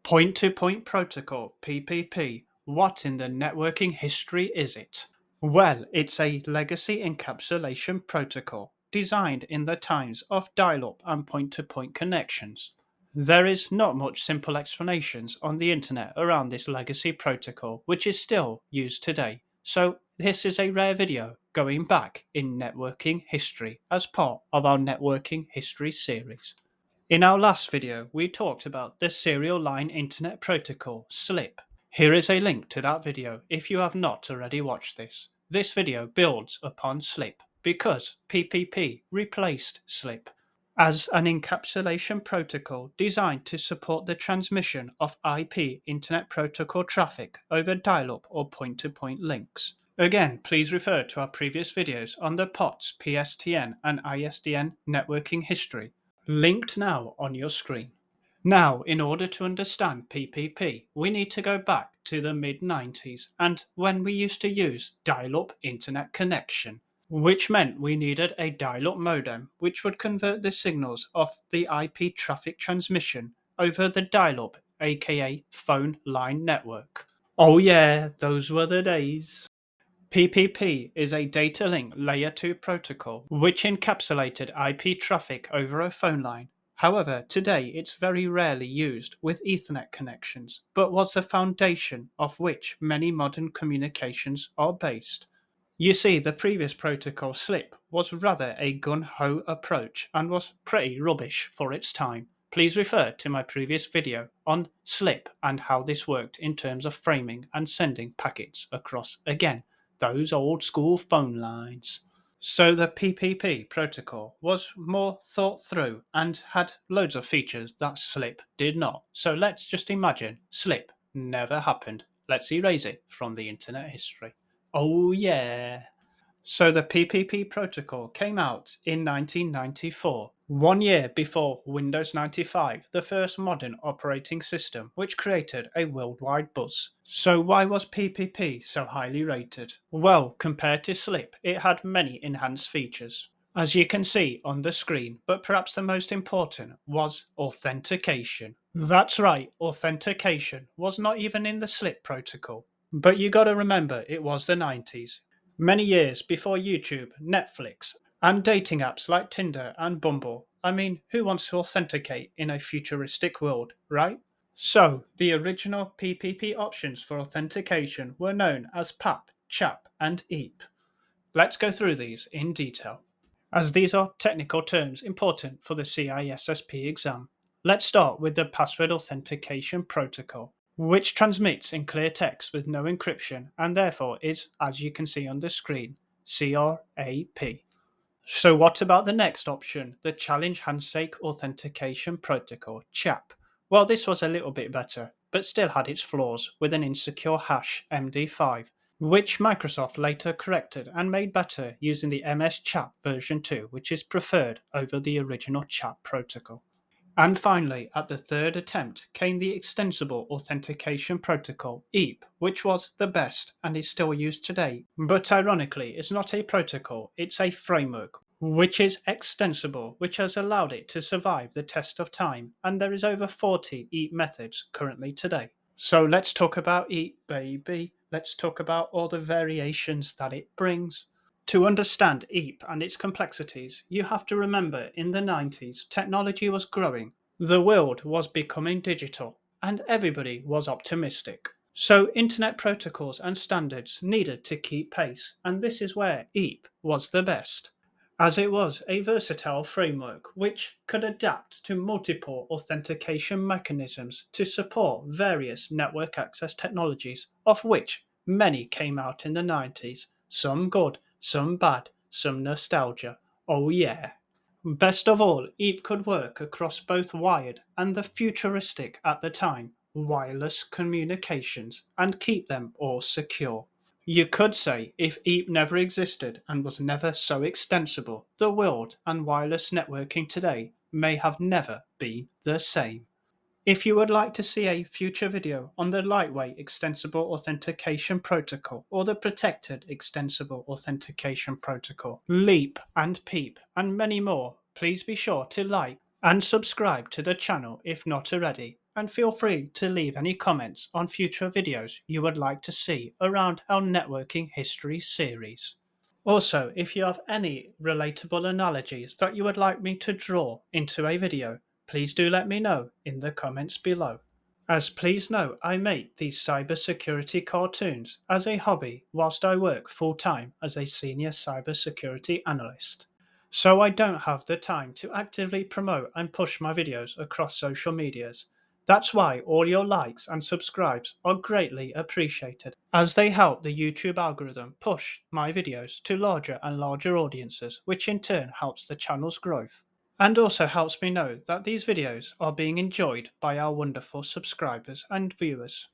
Point-to-point protocol, PPP. What in the networking history is it? Well, it's a legacy encapsulation protocol designed in the times of dial-up and point-to-point connections. There is not much simple explanations on the internet around this legacy protocol, which is still used today. So this is a rare video going back in networking history as part of our networking history series. In our last video, we talked about the Serial Line Internet Protocol, SLIP. Here is a link to that video if you have not already watched this. This video builds upon SLIP because PPP replaced SLIP as an encapsulation protocol designed to support the transmission of IP Internet Protocol traffic over dial-up or point-to-point links. Again, please refer to our previous videos on the POTS, PSTN and ISDN networking history, linked now on your screen. Now, in order to understand PPP, we need to go back to the mid-90s and when we used to use dial-up internet connection, which meant we needed a dial-up modem which would convert the signals of the IP traffic transmission over the dial-up, aka phone line network. Oh yeah, those were the days. PPP is a data link layer 2 protocol which encapsulated IP traffic over a phone line. However, today it's very rarely used with Ethernet connections, but was the foundation of which many modern communications are based. You see, the previous protocol, SLIP, was rather a gun-ho approach and was pretty rubbish for its time. Please refer to my previous video on SLIP and how this worked in terms of framing and sending packets across again those old school phone lines. So the PPP protocol was more thought through and had loads of features that SLIP did not. So let's just imagine SLIP never happened. Let's erase it from the internet history. Oh yeah. So the PPP protocol came out in 1994, 1 year before Windows 95, the first modern operating system, which created a worldwide buzz. So why was PPP so highly rated? Well, compared to SLIP, it had many enhanced features, as you can see on the screen, but perhaps the most important was authentication. That's right, authentication was not even in the SLIP protocol. But you gotta remember, it was the 90s. Many years before YouTube, Netflix, and dating apps like Tinder and Bumble. I mean, who wants to authenticate in a futuristic world, right? So, the original PPP options for authentication were known as PAP, CHAP, and EAP. Let's go through these in detail, as these are technical terms important for the CISSP exam. Let's start with the Password Authentication Protocol, which transmits in clear text with no encryption and therefore is, as you can see on the screen, CRAP. So what about the next option, the Challenge Handshake Authentication Protocol, CHAP? Well, this was a little bit better, but still had its flaws with an insecure hash MD5, which Microsoft later corrected and made better using the MS CHAP version 2, which is preferred over the original CHAP protocol. And finally, at the third attempt, came the Extensible Authentication Protocol, EAP, which was the best and is still used today. But ironically, it's not a protocol, it's a framework, which is extensible, which has allowed it to survive the test of time, and there is over 40 EAP methods currently today. So let's talk about EAP, baby. Let's talk about all the variations that it brings. To understand EAP and its complexities, you have to remember in the 90s, technology was growing, the world was becoming digital, and everybody was optimistic. So, internet protocols and standards needed to keep pace, and this is where EAP was the best, as it was a versatile framework which could adapt to multiple authentication mechanisms to support various network access technologies, of which many came out in the 90s, some good, some bad, some nostalgia. Oh yeah. Best of all, EAP could work across both wired and the futuristic at the time wireless communications and keep them all secure. You could say if EAP never existed and was never so extensible, the world and wireless networking today may have never been the same. If you would like to see a future video on the lightweight extensible authentication protocol or the protected extensible authentication protocol, LEAP and PEEP, and many more, please be sure to like and subscribe to the channel if not already. and feel free to leave any comments on future videos you would like to see around our networking history series. Also, if you have any relatable analogies that you would like me to draw into a video, please do let me know in the comments below. As please know, I make these cybersecurity cartoons as a hobby whilst I work full-time as a senior cybersecurity analyst. So I don't have the time to actively promote and push my videos across social medias. That's why all your likes and subscribes are greatly appreciated, as they help the YouTube algorithm push my videos to larger and larger audiences, which in turn helps the channel's growth and also helps me know that these videos are being enjoyed by our wonderful subscribers and viewers.